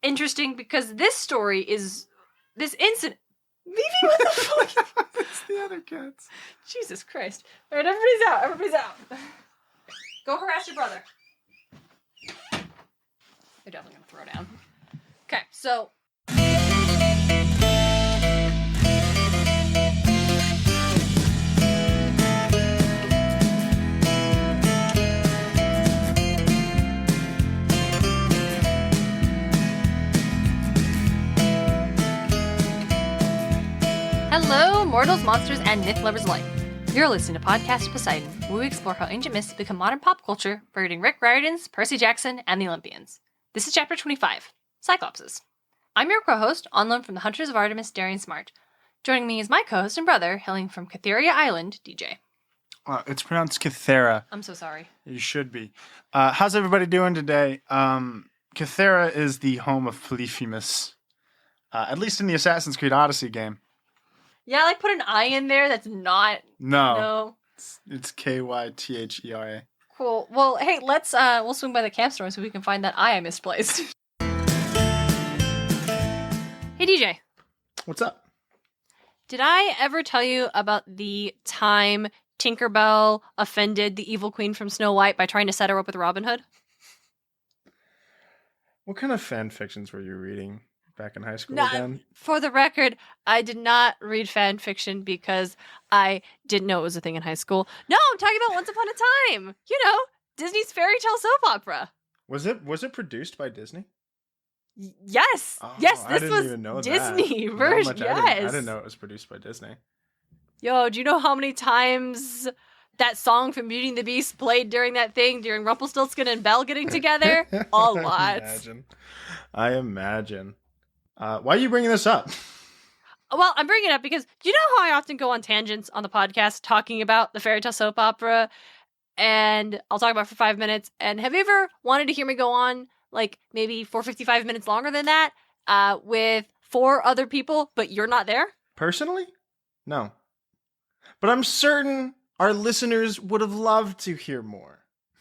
interesting because this incident. Vivi, what the fuck? It's the other cats. Jesus Christ. All right, everybody's out. Everybody's out. Go harass your brother. They're definitely going to throw down. Okay, so... Hello, mortals, monsters, and myth lovers alike. You're listening to Podcast Poseidon, where we explore how ancient myths become modern pop culture by reading Rick Riordan's Percy Jackson and the Olympians. This is Chapter 25, Cyclopses. I'm your co-host, on loan from the Hunters of Artemis, Darien and Smartt. Joining me is my co-host and brother, hailing from Cytherea Island, DJ. It's pronounced Cythera. I'm so sorry. You should be. How's everybody doing today? Cythera is the home of Polyphemus, at least in the Assassin's Creed Odyssey game. Yeah, like put an I in there that's not... No. It's Kythera. Cool. Well, hey, let's we'll swing by the camp store so we can find that I misplaced. Hey, DJ. What's up? Did I ever tell you about the time Tinkerbell offended the evil queen from Snow White by trying to set her up with Robin Hood? What kind of fan fictions were you reading back in high school again? For the record, I did not read fan fiction because I didn't know it was a thing in high school. No, I'm talking about Once Upon a Time. You know, Disney's fairy tale soap opera. Was it produced by Disney? Yes. Oh, yes, this was even know Disney that. version. Yes. I didn't know it was produced by Disney. Yo, do you know how many times that song from Beauty and the Beast played during that thing, during Rumpelstiltskin and Belle getting together? A lot. I imagine. Why are you bringing this up? Well, I'm bringing it up because you know how I often go on tangents on the podcast talking about the fairy tale soap opera, and I'll talk about it for 5 minutes. And have you ever wanted to hear me go on like maybe 455 minutes longer than that with 4 other people, but you're not there? Personally? No. But I'm certain our listeners would have loved to hear more.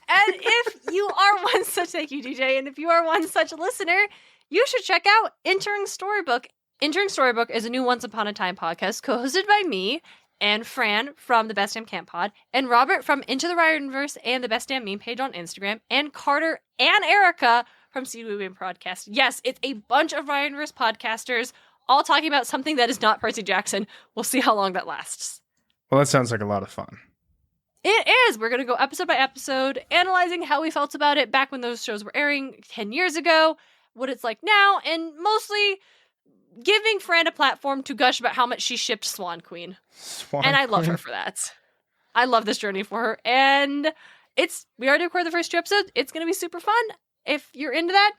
And if you are one such, thank you, DJ, and if you are one such listener, you should check out Entering Storybook. Entering Storybook is a new Once Upon a Time podcast co-hosted by me and Fran from the Best Damn Camp Pod, and Robert from Into the Riordanverse and the Best Damn Meme page on Instagram, and Carter and Erica from Seaweed Win Podcast. Yes, it's a bunch of Riordanverse podcasters all talking about something that is not Percy Jackson. We'll see how long that lasts. Well, that sounds like a lot of fun. It is. We're going to go episode by episode, analyzing how we felt about it back when those shows were airing 10 years ago, what it's like now, and mostly giving Fran a platform to gush about how much she shipped Swan Queen. And I love her for that. I love this journey for her. And we already recorded the first 2 episodes. It's going to be super fun. If you're into that,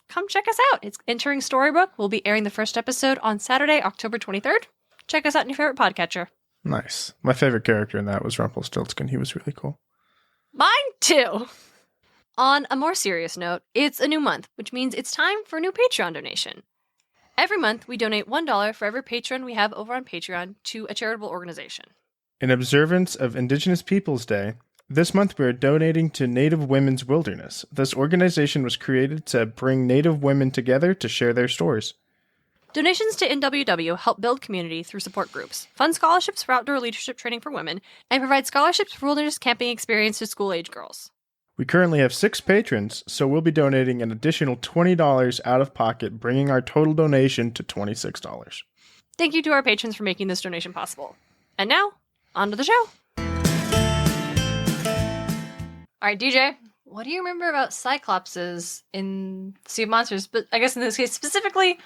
come check us out. It's Entering Storybook. We'll be airing the first episode on Saturday, October 23rd. Check us out in your favorite podcatcher. Nice. My favorite character in that was Rumpelstiltskin. He was really cool. Mine too. On a more serious note, it's a new month, which means it's time for a new Patreon donation. Every month, we donate $1 for every patron we have over on Patreon to a charitable organization. In observance of Indigenous Peoples Day, this month we are donating to Native Women's Wilderness. This organization was created to bring Native women together to share their stories. Donations to NWW help build community through support groups, fund scholarships for outdoor leadership training for women, and provide scholarships for wilderness camping experience to school-age girls. We currently have 6 patrons, so we'll be donating an additional $20 out of pocket, bringing our total donation to $26. Thank you to our patrons for making this donation possible. And now, on to the show. All right, DJ, what do you remember about Cyclopses in Sea of Monsters? But I guess in this case, specifically,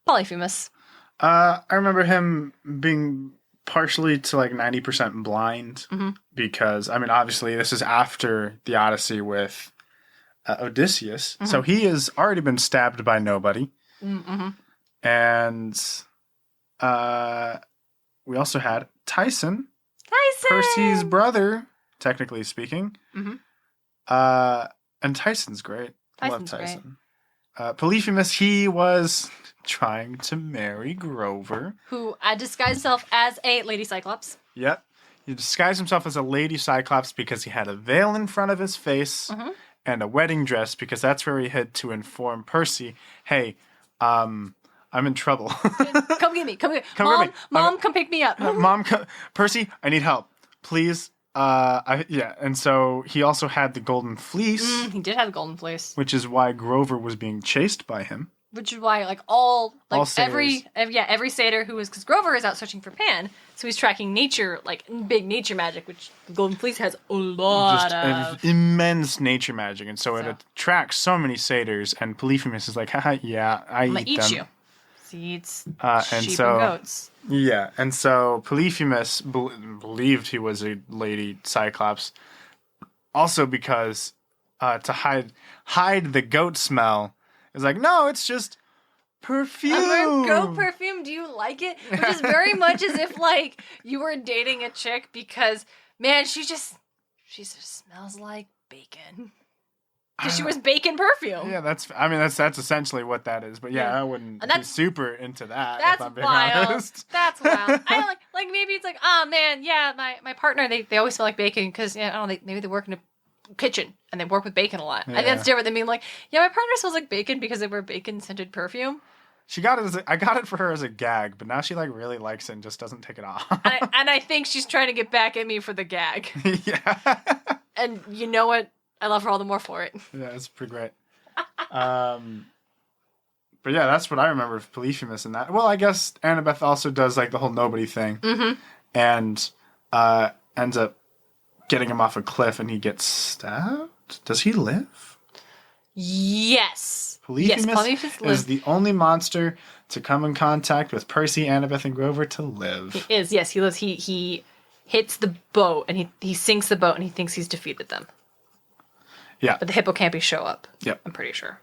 Polyphemus. I remember him being partially to like 90% blind because, I mean, obviously this is after the Odyssey with Odysseus. So he has already been stabbed by nobody. And we also had Tyson. Percy's brother, technically speaking. And Tyson's great. I love Tyson. Polyphemus, he was trying to marry Grover. Who disguised himself as a lady Cyclops. Yep. He disguised himself as a lady Cyclops because he had a veil in front of his face and a wedding dress because that's where he hid to inform Percy, hey, I'm in trouble. Come get me. Come get me. Come get me. Mom, come pick me up. Percy, I need help. Please. And so he also had the golden fleece. He did have the golden fleece. Which is why Grover was being chased by him. Which is why, all satyrs. every satyr who is, because Grover is out searching for Pan, so he's tracking nature, big nature magic, which the Golden Fleece has a lot of. Immense nature magic, and so it attracts so many satyrs, and Polyphemus is like, haha, yeah, I'm gonna eat them. You. He eats sheep and goats. Yeah, and so Polyphemus believed he was a lady Cyclops, also because to hide the goat smell. It's like, no, it's just perfume. I'm wearing goat perfume. Do you like it? Which is very much as if, you were dating a chick because, man, she just smells like bacon. Because she was bacon perfume. Yeah, that's essentially what that is. But yeah, I wouldn't be super into that. That's if I'm being wild. Honest. That's wild. I maybe it's like, oh man, yeah, my partner, they always smell like bacon because, I don't know, maybe they work in a kitchen and they work with bacon a lot. Yeah. I think that's different than being like, yeah, my partner smells like bacon because they wear bacon scented perfume. She got it I got it for her as a gag, but now she really likes it and just doesn't take it off. and I think she's trying to get back at me for the gag. Yeah. And you know what? I love her all the more for it. Yeah, it's pretty great. But yeah, that's what I remember of Polyphemus and that. Well, I guess Annabeth also does the whole nobody thing. Mm-hmm. And ends up getting him off a cliff and he gets stabbed? Does he live? Yes. Polyphemus is the only monster to come in contact with Percy, Annabeth, and Grover to live. He is, yes. He lives. He hits the boat and he sinks the boat and he thinks he's defeated them. Yeah. But the hippocampi show up. Yep. I'm pretty sure.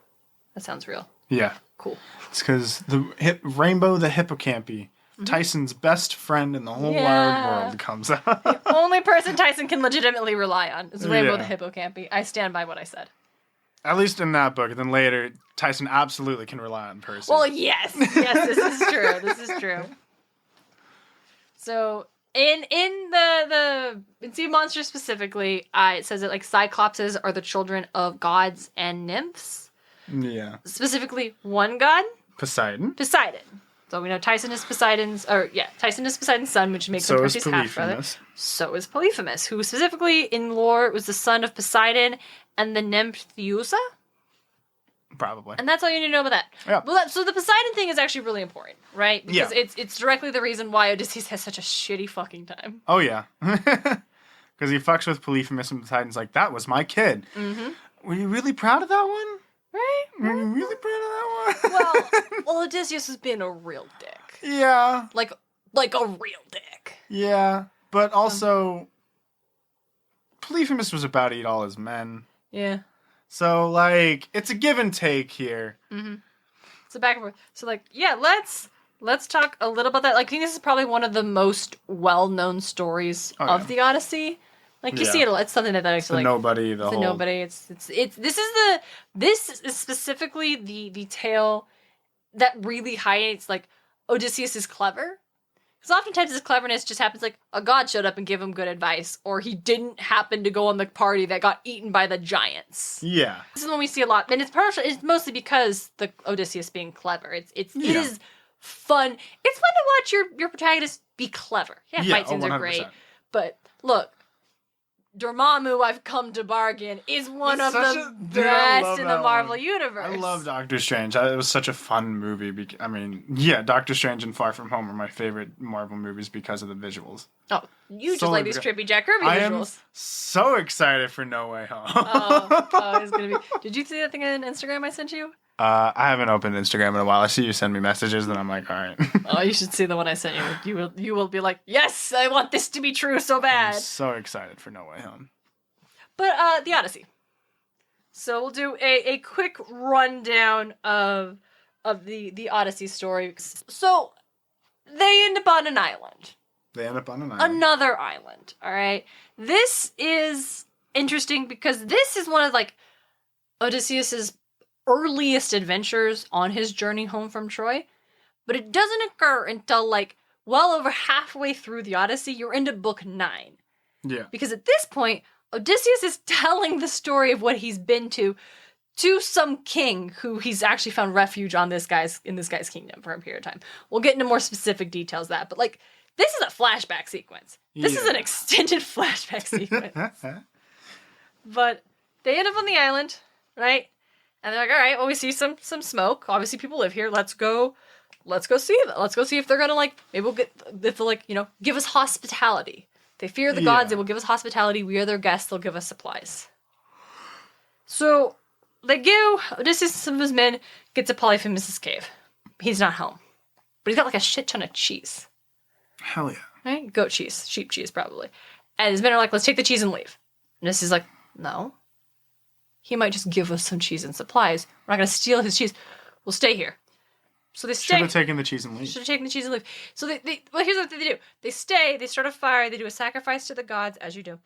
That sounds real. Yeah. Cool. It's because the Rainbow the hippocampi, Tyson's best friend in the whole wide world, comes out. The only person Tyson can legitimately rely on is Rainbow the hippocampi. I stand by what I said. At least in that book. And then later, Tyson absolutely can rely on Percy. Well, yes. Yes, this is true. This is true. So, in Sea of Monsters specifically, it says that Cyclopses are the children of gods and nymphs. Yeah. Specifically, one god. Poseidon. So we know Tyson is Poseidon's son, which makes him Percy's half-brother. So is Polyphemus, who specifically in lore was the son of Poseidon and the nymph Theusa. Probably. And that's all you need to know about that. Yeah. Well, so the Poseidon thing is actually really important, right? Because yeah. it's directly the reason why Odysseus has such a shitty fucking time. Oh, yeah. Because he fucks with Polyphemus and Poseidon's like, that was my kid. Mm-hmm. Were you really proud of that one? Right? Were you really proud of that one? Well, Odysseus has been a real dick. Yeah. Like a real dick. Yeah. But also, Polyphemus was about to eat all his men. Yeah. So, it's a give and take here. Mm-hmm. So back and forth. So, let's talk a little about that. I think this is probably one of the most well-known stories of the Odyssey. You see it. It's something that I feel nobody. The nobody. This is specifically the tale that really highlights Odysseus is clever. Because oftentimes his cleverness just happens a god showed up and gave him good advice, or he didn't happen to go on the party that got eaten by the giants. Yeah. This is when we see a lot, and it's mostly because the Odysseus being clever. It is fun. It's fun to watch your protagonist be clever. Yeah, fight scenes are great, but look. Dormammu, I've come to bargain, is one of the best in the Marvel Universe. I love Doctor Strange. It was such a fun movie. Doctor Strange and Far From Home are my favorite Marvel movies because of the visuals. Oh, you just like these trippy Jack Kirby visuals. I am so excited for No Way Home. It's going to be... Did you see that thing on Instagram I sent you? I haven't opened Instagram in a while. I see you send me messages, and I'm like, all right. Oh, you should see the one I sent you. You will be like, yes, I want this to be true so bad. I'm so excited for No Way Home. But the Odyssey. So we'll do a quick rundown of the Odyssey story. So they end up on an island. Another island. All right. This is interesting because this is one of Odysseus's earliest adventures on his journey home from Troy, but it doesn't occur until well over halfway through the Odyssey. You're into book 9. Yeah. Because at this point, Odysseus is telling the story of what he's been to to some king who he's actually found refuge in this guy's kingdom for a period of time. We'll get into more specific details of that, but like this is a flashback sequence. This is an extended flashback sequence. But they end up on the island, right? And they're like, all right, well, we see some smoke. Obviously, people live here. Let's go see them. Let's go see if they're gonna like, maybe we'll if they'll like, give us hospitality. They fear the gods. They will give us hospitality. We are their guests. They'll give us supplies. So they go. Odysseus and some of his men get to Polyphemus' cave. He's not home, but he's got like a shit ton of cheese. Hell yeah. Right? Goat cheese, sheep cheese, probably. And his men are like, let's take the cheese and leave. And Odysseus is like, no. He might just give us some cheese and supplies. We're not going to steal his cheese. We'll stay here. So they stay. Should have taken the cheese and leave. Should have taken the cheese and leave. So well, here's what they do. They stay, they start a fire, they do a sacrifice to the gods, as you do.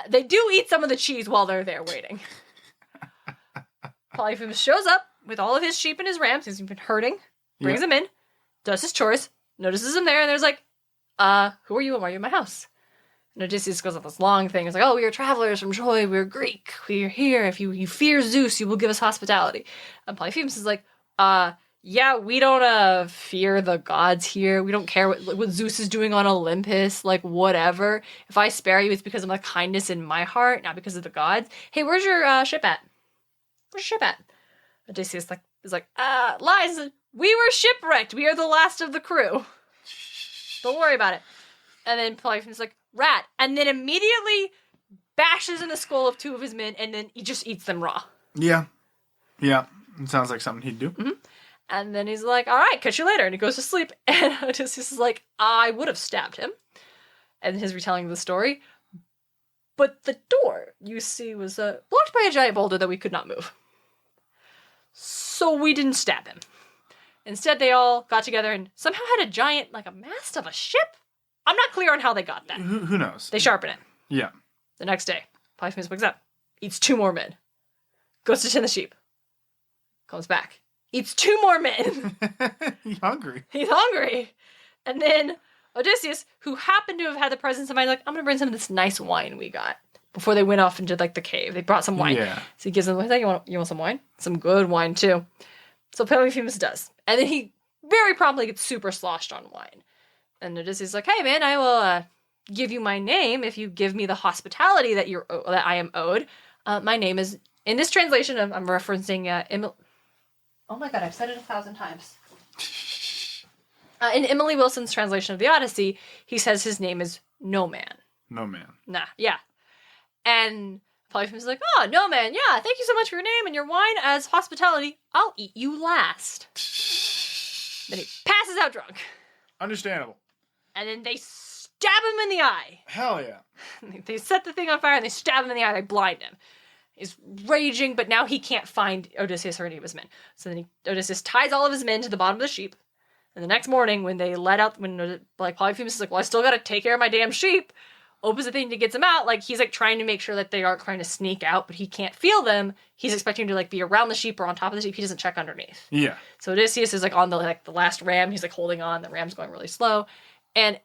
They do eat some of the cheese while they're there waiting. Polyphemus shows up with all of his sheep and his rams. He's been herding, brings them in, does his chores, notices them there, and there's like, who are you and why are you in my house? And Odysseus goes on this long thing. It's like, oh, we are travelers from Troy. We're Greek. We are here. If you fear Zeus, you will give us hospitality. And Polyphemus is like, yeah, we don't fear the gods here. We don't care what Zeus is doing on Olympus. Like, whatever. If I spare you, it's because of my kindness in my heart, not because of the gods. Hey, where's your ship at? Where's your ship at? Odysseus is like, lies. We were shipwrecked. We are the last of the crew. Don't worry about it. And then Polyphemus is like, rat. And then immediately bashes in the skull of two of his men, and then he just eats them raw. Yeah. Yeah. It sounds like something he'd do. Mm-hmm. And then he's like, all right, catch you later. And he goes to sleep. And Odysseus is like, I would have stabbed him. And his retelling of the story. But the door, you see, was blocked by a giant boulder that we could not move. So we didn't stab him. Instead, they all got together and somehow had a giant, like a mast of a ship. I'm not clear on how they got that. Who knows? They sharpen it. Yeah. The next day, Polyphemus wakes up, eats 2 more men, goes to tend the sheep, comes back, eats 2 more men. He's hungry. He's hungry. And then Odysseus, who happened to have had the presence of mind, like, I'm going to bring some of this nice wine we got. Before they went off into, like, the cave. They brought some wine. Yeah. So he gives them, you want some wine? Some good wine, too. So Polyphemus does. And then he very promptly gets super sloshed on wine. And Odysseus is like, hey, man, I will give you my name if you give me the hospitality that I am owed. My name is, in this translation, I'm referencing oh my god, I've said it 1,000 times. In Emily Wilson's translation of the Odyssey, he says his name is No Man. No Man. Nah, yeah. And Polyphemus is like, oh, No Man, yeah, thank you so much for your name and your wine as hospitality. I'll eat you last. Then he passes out drunk. Understandable. And then they stab him in the eye. Hell yeah. They set the thing on fire and they stab him in the eye. They blind him. He's raging, but now he can't find Odysseus or any of his men. So then Odysseus ties all of his men to the bottom of the sheep. And the next morning, when they let out, Polyphemus is like, well, I still got to take care of my damn sheep. Opens the thing to get them out. Like, he's like trying to make sure that they aren't trying to sneak out, but he can't feel them. He's expecting to like be around the sheep or on top of the sheep. He doesn't check underneath. Yeah. So Odysseus is like on the last ram. He's like holding on. The ram's going really slow. And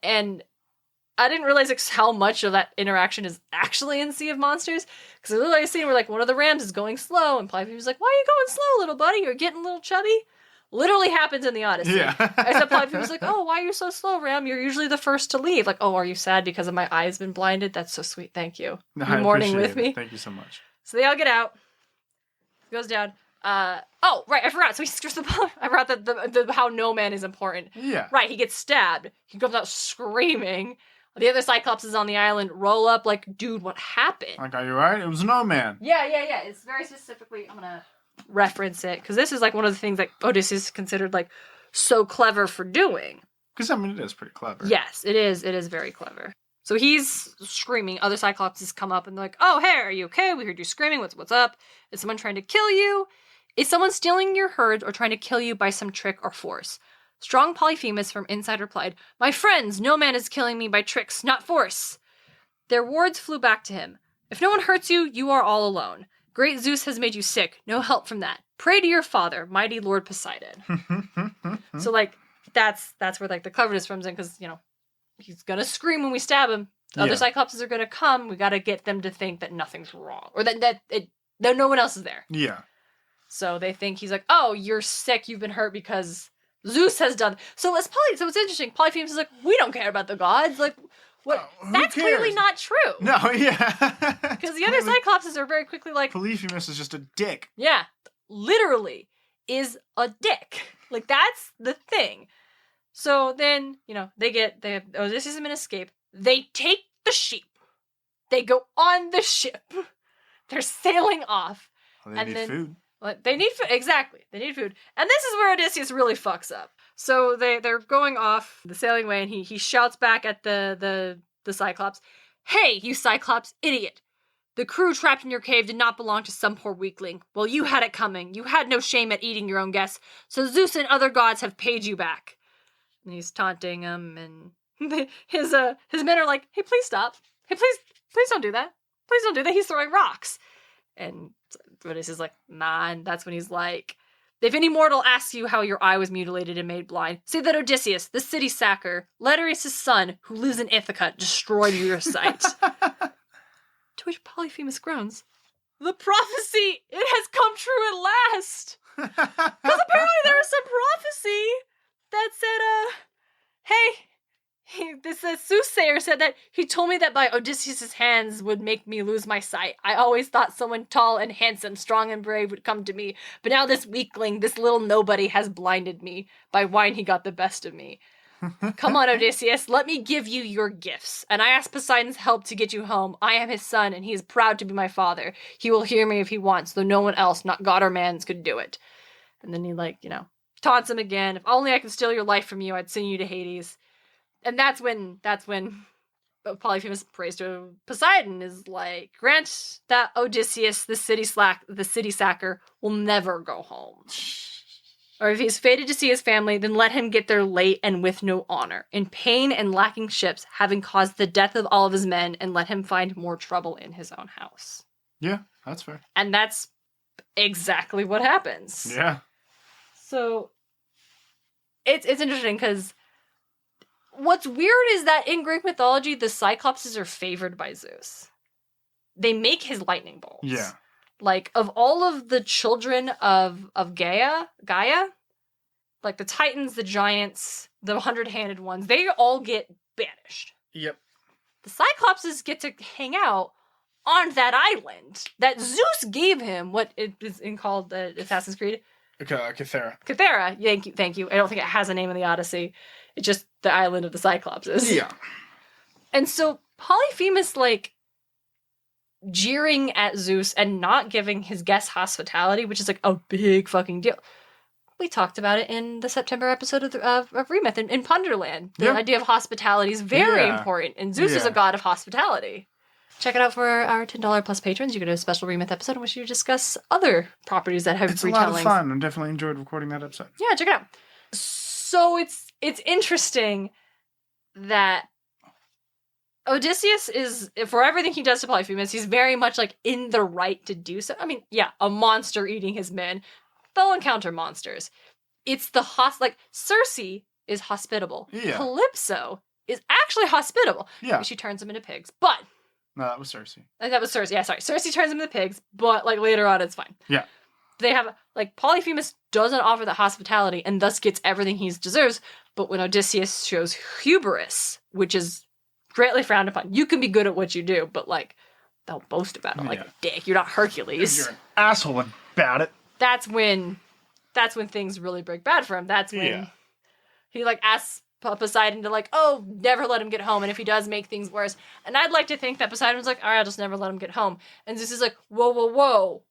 I didn't realize like how much of that interaction is actually in Sea of Monsters. Because there's literally a scene where like one of the rams is going slow and Polyphemus is like, why are you going slow, little buddy? You're getting a little chubby. Literally happens in the Odyssey. Yeah. Except Polyphemus is like, oh, why are you so slow, Ram? You're usually the first to leave. Like, oh, are you sad because of my eyes been blinded? That's so sweet. Thank you. No, You're mourning with me. Thank you so much. So they all get out. Goes down. Oh, right, I forgot. So he screws I forgot that how No Man is important. Yeah. Right, he gets stabbed. He comes out screaming. The other Cyclopses on the island roll up like, dude, what happened? Like, are you right? It was No Man. Yeah. It's very specifically, I'm gonna reference it, because this is like one of the things that Odysseus considered like so clever for doing. Because, I mean, it is pretty clever. Yes, it is. It is very clever. So he's screaming. Other Cyclopses come up and they're like, oh, hey, are you okay? We heard you screaming. What's up? Is someone trying to kill you? Is someone stealing your herds or trying to kill you by some trick or force? Strong Polyphemus from inside replied, my friends, No Man is killing me by tricks, not force. Their wards flew back to him. If no one hurts you, you are all alone. Great Zeus has made you sick. No help from that. Pray to your father, mighty Lord Poseidon. So, like, that's where, like, the cleverness comes in, because, you know, he's gonna scream when we stab him. The other Cyclopses are gonna come. We gotta get them to think that nothing's wrong. Or that no one else is there. Yeah. So they think he's like, oh, you're sick, you've been hurt because Zeus has done. So it's interesting. Polyphemus is like, we don't care about the gods. Like, what? That's cares? Clearly not true. No, yeah. Because the other Cyclopses are very quickly like, Polyphemus is just a dick. Yeah, literally is a dick. Like, that's the thing. So then, they have Odysseus and escape. They take the sheep. They go on the ship. They're sailing off. Well, they need food. They need food. Exactly. They need food. And this is where Odysseus really fucks up. So they're going off the sailing way, and he shouts back at the Cyclops, "Hey, you Cyclops idiot! The crew trapped in your cave did not belong to some poor weakling. Well, you had it coming. You had no shame at eating your own guests, so Zeus and other gods have paid you back." And he's taunting him, and his men are like, "Hey, please stop. Hey, please don't do that. Please don't do that. He's throwing rocks." And Odysseus is like, nah, and that's when he's like, "If any mortal asks you how your eye was mutilated and made blind, say that Odysseus, the city sacker, Laertes' son, who lives in Ithaca, destroyed your sight." To which Polyphemus groans, "The prophecy, it has come true at last." Because apparently there was some prophecy that said, this soothsayer said that he told me that by Odysseus' hands would make me lose my sight. I always thought someone tall and handsome, strong and brave would come to me, but now this weakling, this little nobody has blinded me. By wine he got the best of me. Come on, Odysseus, let me give you your gifts. And I ask Poseidon's help to get you home. I am his son, and he is proud to be my father. He will hear me if he wants, though no one else, not God or man's, could do it. And then he, taunts him again. "If only I could steal your life from you, I'd send you to Hades." And that's when Polyphemus prays to Poseidon, is like, "Grant that Odysseus, the city sacker, will never go home. Or if he's fated to see his family, then let him get there late and with no honor, in pain and lacking ships, having caused the death of all of his men, and let him find more trouble in his own house." Yeah, that's fair. And that's exactly what happens. Yeah. So it's interesting because what's weird is that in Greek mythology, the Cyclopses are favored by Zeus. They make his lightning bolts. Yeah. Like, of all of the children of Gaia, like the Titans, the Giants, the 100-handed ones, they all get banished. Yep. The Cyclopses get to hang out on that island that Zeus gave him, what it is called Assassin's Creed. Cythera. Cythera, thank you. I don't think it has a name in the Odyssey. It's just the island of the Cyclopses. Yeah. And so Polyphemus, jeering at Zeus and not giving his guests hospitality, which is a big fucking deal. We talked about it in the September episode of Remyth in Ponderland. The idea of hospitality is very important, and Zeus is a god of hospitality. Check it out for our $10 plus patrons. You get a special Remyth episode in which you discuss other properties that have retellings. It's a lot of fun. I definitely enjoyed recording that episode. Yeah, check it out. So it's interesting that Odysseus is, for everything he does to Polyphemus, he's very much in the right to do so. I mean, yeah, a monster eating his men. They'll encounter monsters. It's the Circe is hospitable. Yeah. Calypso is actually hospitable. Yeah. She turns them into pigs. But no, that was Circe. That was Circe. Yeah, sorry. Circe turns them into pigs, but later on it's fine. Yeah. They have Polyphemus doesn't offer the hospitality and thus gets everything he deserves, but when Odysseus shows hubris, which is greatly frowned upon. You can be good at what you do, but they'll boast about it like a dick. You're not Hercules. You're an asshole about it. That's when things really break bad for him. That's when he asks Poseidon to never let him get home, and if he does, make things worse. And I'd like to think that Poseidon was all right, I'll just never let him get home. And Zeus is whoa.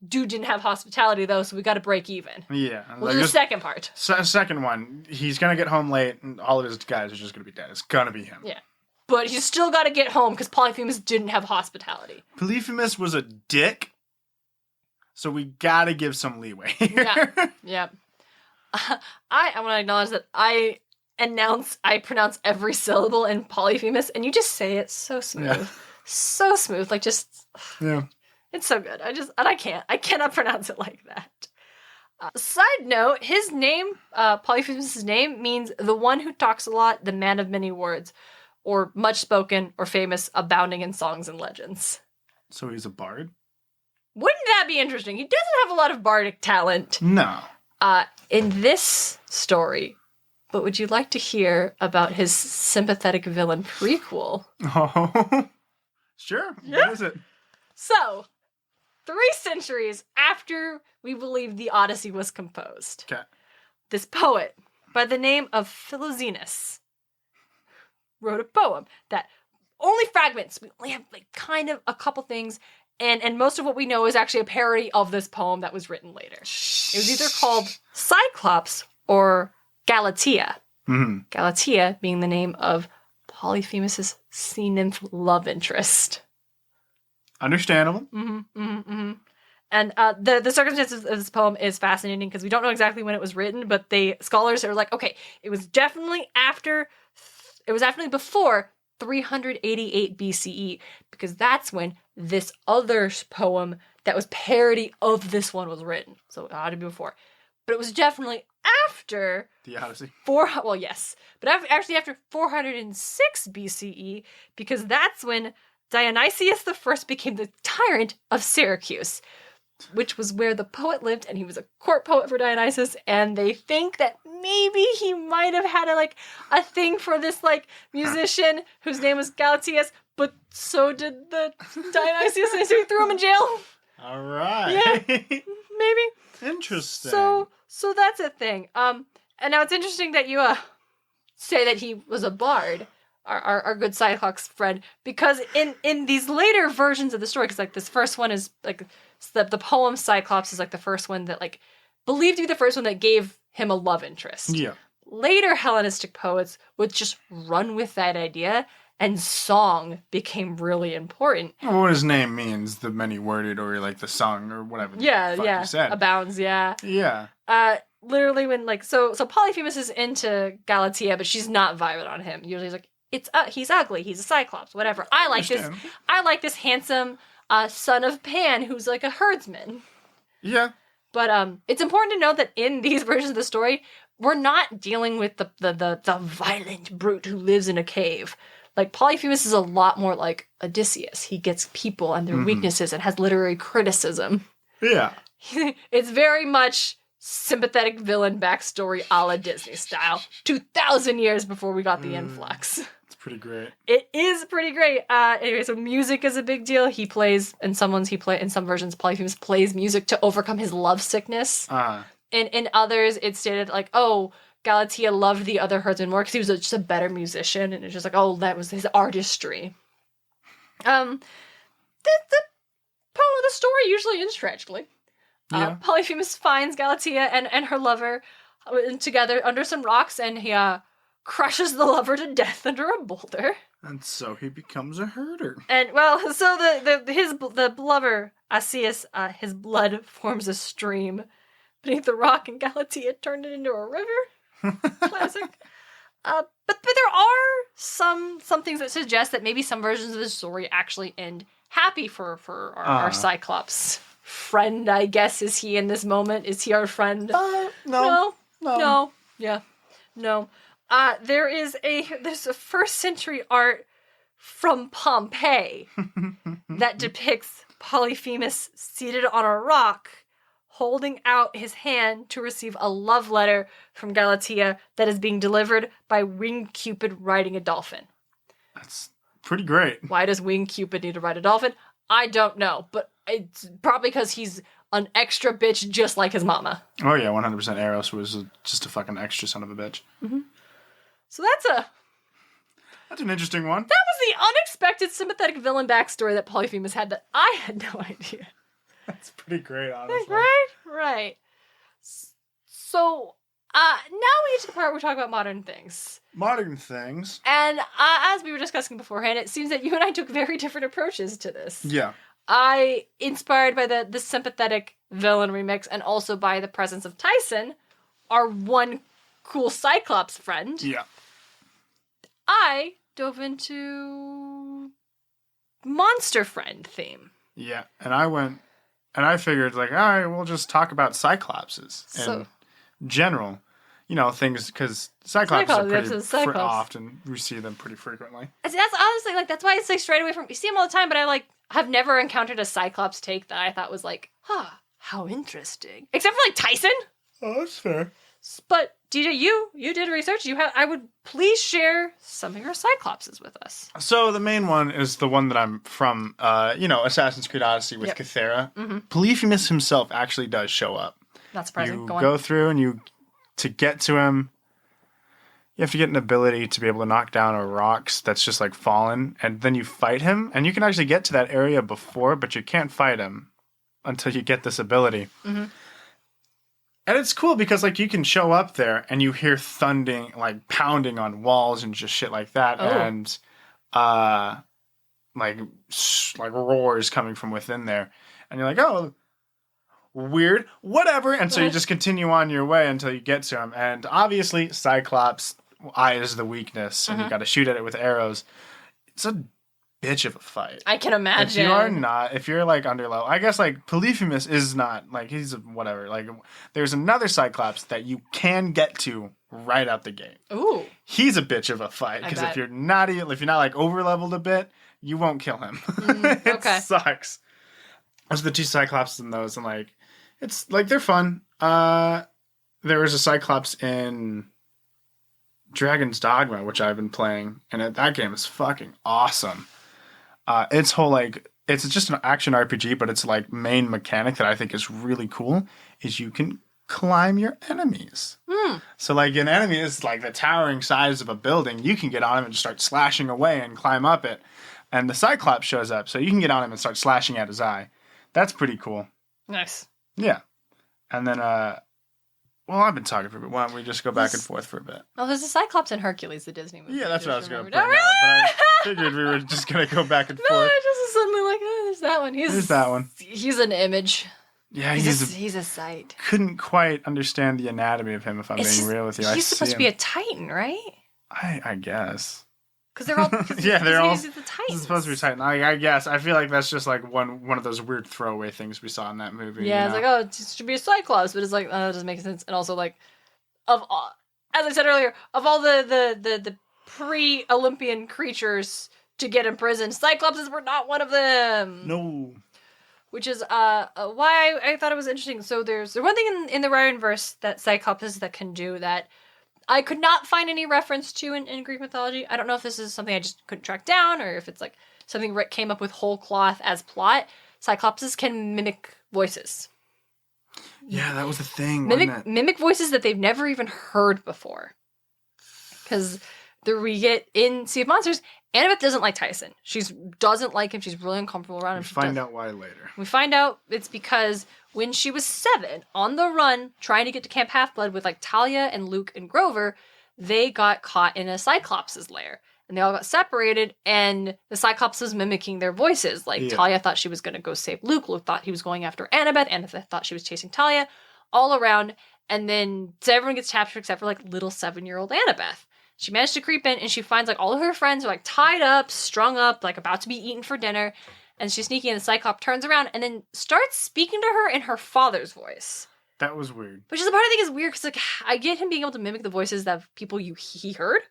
Dude didn't have hospitality though, so we got to break even. Yeah. We'll do the second part. Second one, he's gonna get home late, and all of his guys are just gonna be dead. It's gonna be him. Yeah. But he's still got to get home because Polyphemus didn't have hospitality. Polyphemus was a dick, so we gotta give some leeway here. Yeah. I want to acknowledge that I pronounce every syllable in Polyphemus, and you just say it so smooth. Yeah. So smooth. Yeah. It's so good. I cannot pronounce it like that. Side note, his name, Polyphemus' name, means the one who talks a lot, the man of many words, or much spoken, or famous, abounding in songs and legends. So he's a bard? Wouldn't that be interesting? He doesn't have a lot of bardic talent. No. In this story. But would you like to hear about his sympathetic villain prequel? Oh, sure. Yeah. What is it? So, 3 centuries after we believe the Odyssey was composed, Okay. this poet by the name of Philoxenus wrote a poem that only fragments. We only have like kind of a couple things, and most of what we know is actually a parody of this poem that was written later. It was either called Cyclops or Galatea. Mm-hmm. Galatea being the name of Polyphemus' sea nymph love interest. Understandable. And the circumstances of this poem is fascinating because we don't know exactly when it was written, but scholars are like, okay, it was definitely before 388 BCE, because that's when this other poem that was parody of this one was written. So it had to be before. But it was definitely after the Odyssey. Actually after 406 BCE, because that's when Dionysius I became the tyrant of Syracuse, which was where the poet lived, and he was a court poet for Dionysus, and they think that maybe he might have had a thing for this musician whose name was Galateus, but so did the Dionysius, and so he threw him in jail. All right. Yeah, maybe. Interesting. So that's a thing. And now it's interesting that you say that he was a bard, our good Cyclops friend, because in these later versions of the story, because this first one is the poem Cyclops is the first one that believed to be the first one that gave him a love interest. Yeah. Later Hellenistic poets would just run with that idea, and song became really important. Well, what his name means, the many-worded, or the song, or whatever the fuck you said. Abounds, yeah. Yeah. Literally when, so Polyphemus is into Galatea, but she's not vibing on him. Usually he's he's ugly, he's a Cyclops, whatever. I like this handsome son of Pan who's a herdsman. Yeah. But it's important to note that in these versions of the story, we're not dealing with the violent brute who lives in a cave. Polyphemus is a lot more like Odysseus. He gets people and their weaknesses and has literary criticism. Yeah. It's very much sympathetic villain backstory a la Disney style. 2,000 years before we got the influx. It's pretty great. It is pretty great. Anyway, so music is a big deal. He plays, in some versions, Polyphemus plays music to overcome his love sickness. In others, it's stated Galatea loved the other herdsman more because he was just a better musician, and it's just that was his artistry. The story usually ends tragically. Polyphemus finds Galatea and her lover together under some rocks, and he crushes the lover to death under a boulder. And so he becomes a herder. And so the lover Odysseus, his blood forms a stream beneath the rock, and Galatea turned it into a river. Classic. But there are some things that suggest that maybe some versions of the story actually end happy for our Cyclops friend, I guess. Is he in this moment? Is he our friend? No. Yeah. No. There's a 1st century art from Pompeii that depicts Polyphemus seated on a rock, holding out his hand to receive a love letter from Galatea that is being delivered by Winged Cupid riding a dolphin. That's pretty great. Why does Winged Cupid need to ride a dolphin? I don't know, but it's probably because he's an extra bitch just like his mama. Oh yeah, 100% Eros was just a fucking extra son of a bitch. Mm-hmm. So that's an interesting one. That was the unexpected sympathetic villain backstory that Polyphemus had that I had no idea. That's pretty great, honestly. Right. So, now we get to the part where we talk about modern things. Modern things. And as we were discussing beforehand, it seems that you and I took very different approaches to this. Yeah. I, inspired by the sympathetic villain remix and also by the presence of Tyson, our one cool Cyclops friend. Yeah. I dove into monster friend theme. Yeah, and I figured all right, we'll just talk about Cyclopses in general. things, because Cyclops are pretty Cyclops. often, we see them pretty frequently. That's honestly, like, that's why it's, like, straight away from, you see them all the time, but I've never encountered a Cyclops take that I thought was like, how interesting. Except for, like, Tyson. Oh, that's fair. But DJ, you did research. I would please share some of your Cyclopses with us. So the main one is the one that I'm from, Assassin's Creed Odyssey with Kythera. Mm-hmm. Polyphemus himself actually does show up. Not surprising. You go through and to get to him, you have to get an ability to be able to knock down a rocks that's just like fallen, and then you fight him, and you can actually get to that area before, but you can't fight him until you get this ability. Mm-hmm. And it's cool because, like, you can show up there and you hear thundering, like, pounding on walls and just shit like that. Oh. And, like roars coming from within there. And you're like, oh, weird, whatever. And so you just continue on your way until you get to him. And obviously, Cyclops' eye is the weakness, and you got to shoot at it with arrows. It's a bitch of a fight. I can imagine. If you're like under level, I guess like Polyphemus is not like, he's whatever. Like, there's another Cyclops that you can get to right out the gate. Ooh, he's a bitch of a fight, because if you're not like over leveled a bit, you won't kill him. It sucks. Those are the two Cyclops in those, and like, it's like, they're fun. There was a Cyclops in Dragon's Dogma, which I've been playing, and that game is fucking awesome. It's whole, like, it's just an action RPG, but its like main mechanic that I think is really cool is you can climb your enemies. So like, an enemy is like the towering size of a building. You can get on him and just start slashing away and climb up it. And the Cyclops shows up, so you can get on him and start slashing at his eye. That's pretty cool. Nice. Yeah. And then, I've been talking for a bit. Why don't we just go back and forth for a bit? Oh, there's a Cyclops in Hercules, the Disney movie. Yeah, that's what I was going to bring up. But I figured we were just going to go back and forth. No, I just suddenly like, there's that one. There's that one. He's an image. Yeah, he's a sight. Couldn't quite understand the anatomy of him, if I'm being real with you. He's supposed to be a Titan, right? I guess. Because they're all they're all the Titans. Supposed to be Titan. I guess. I feel like that's just like one of those weird throwaway things we saw in that movie. Yeah, it's like, oh, it should be a Cyclops, but it's like, oh, it doesn't make sense. And also, like, as I said earlier, of all the pre-Olympian creatures to get imprisoned, Cyclopses were not one of them. No. Which is why I thought it was interesting. So there's one thing in the Riordanverse that Cyclopses that can do that I could not find any reference to in Greek mythology. I don't know if this is something I just couldn't track down, or if it's like something Rick came up with whole cloth as plot. Cyclopses can mimic voices. Yeah, that was the thing. Mimic voices that they've never even heard before. Because we get in Sea of Monsters, Annabeth doesn't like Tyson. She doesn't like him. She's really uncomfortable around him. We find out why later. We find out it's because when she was 7, on the run, trying to get to Camp Half-Blood with like Talia and Luke and Grover, they got caught in a Cyclops' lair. And they all got separated, and the Cyclops was mimicking their voices. Like, Talia thought she was going to go save Luke. Luke thought he was going after Annabeth. Annabeth thought she was chasing Talia. All around. And then so everyone gets captured except for like little 7-year-old Annabeth. She managed to creep in, and she finds like all of her friends are like tied up, strung up, like about to be eaten for dinner. And she's sneaking, and the Cyclops turns around and then starts speaking to her in her father's voice. That was weird. Which is the part I think is weird, because like, I get him being able to mimic the voices of people he heard.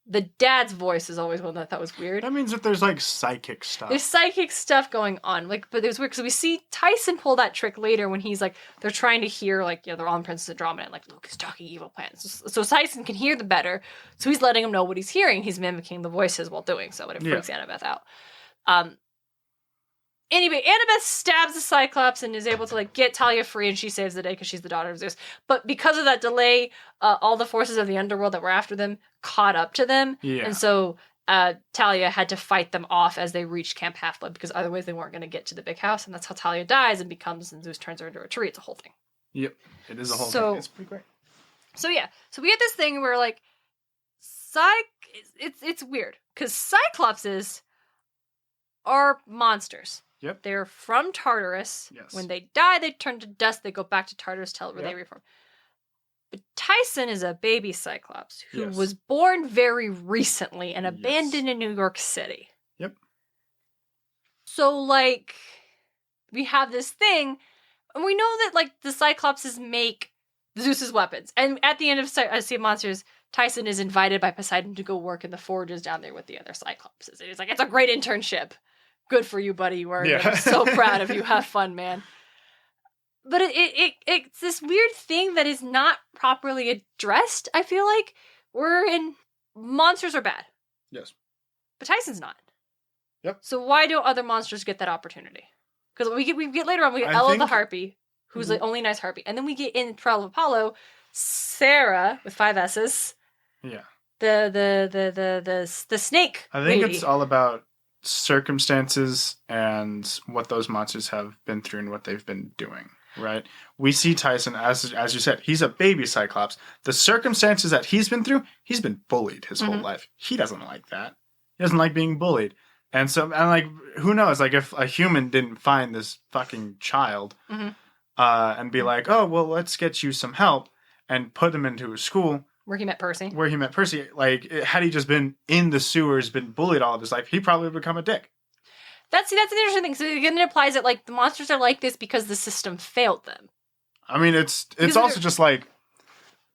The dad's voice is always one that I thought was weird. That means that there's like psychic stuff. There's psychic stuff going on. Like, but it was weird because we see Tyson pull that trick later when he's like, they're trying to hear, like, they're on Princess Andromeda, and like, Luke is talking evil plans. So Tyson can hear them better. So he's letting him know what he's hearing. He's mimicking the voices while doing so, but it freaks Annabeth out. Anyway, Annabeth stabs the Cyclops and is able to like get Talia free, and she saves the day because she's the daughter of Zeus. But because of that delay, all the forces of the underworld that were after them caught up to them. Yeah. And so Talia had to fight them off as they reached Camp Half-Blood, because otherwise they weren't going to get to the big house. And that's how Talia dies and Zeus turns her into a tree. It's a whole thing. Yep. It is a whole thing. It's pretty great. So yeah. So we get this thing where like it's weird because Cyclopses are monsters. Yep. They're from Tartarus. Yes. When they die, they turn to dust. They go back to Tartarus, where they reform. But Tyson is a baby Cyclops who was born very recently and abandoned in New York City. Yep. So, like, we have this thing, and we know that, like, the Cyclopses make Zeus's weapons. And at the end of Sea of Monsters, Tyson is invited by Poseidon to go work in the forges down there with the other Cyclopses. And he's like, it's a great internship. Good for you, buddy. I'm so proud of you. Have fun, man. But it's this weird thing that is not properly addressed, I feel like. Monsters are bad. Yes. But Tyson's not. Yep. So why don't other monsters get that opportunity? Because we get later on, we get Ella the Harpy, who's the only nice harpy. And then we get in Trial of Apollo, Sarah, with 5 S's. Yeah. The snake I think lady. it's all about circumstances and what those monsters have been through and what they've been doing, right? We see Tyson, as you said, he's a baby Cyclops. The circumstances that he's been through, he's been bullied his whole life. He doesn't like that. He doesn't like being bullied. And so, and like, who knows? Like, if a human didn't find this fucking child and be like, oh, well, let's get you some help and put him into a school. Where he met Percy. Like, had he just been in the sewers, been bullied all of his life, he probably would become a dick. That's an interesting thing. So again, it implies that, like, the monsters are like this because the system failed them. I mean, it's also just like,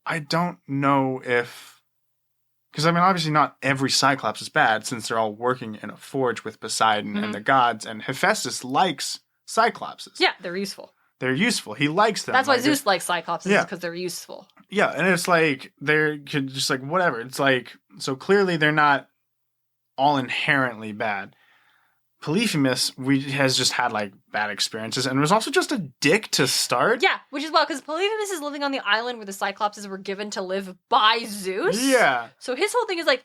I don't know if... Because, I mean, obviously not every Cyclops is bad, since they're all working in a forge with Poseidon and the gods, and Hephaestus likes Cyclopses. Yeah, they're useful. They're useful. He likes them. That's why Zeus likes Cyclopses, because they're useful. Yeah, and it's like, they're just like, whatever. It's like, so clearly they're not all inherently bad. Polyphemus has just had, like, bad experiences, and was also just a dick to start. Yeah, which is because Polyphemus is living on the island where the Cyclopses were given to live by Zeus. Yeah. So his whole thing is, like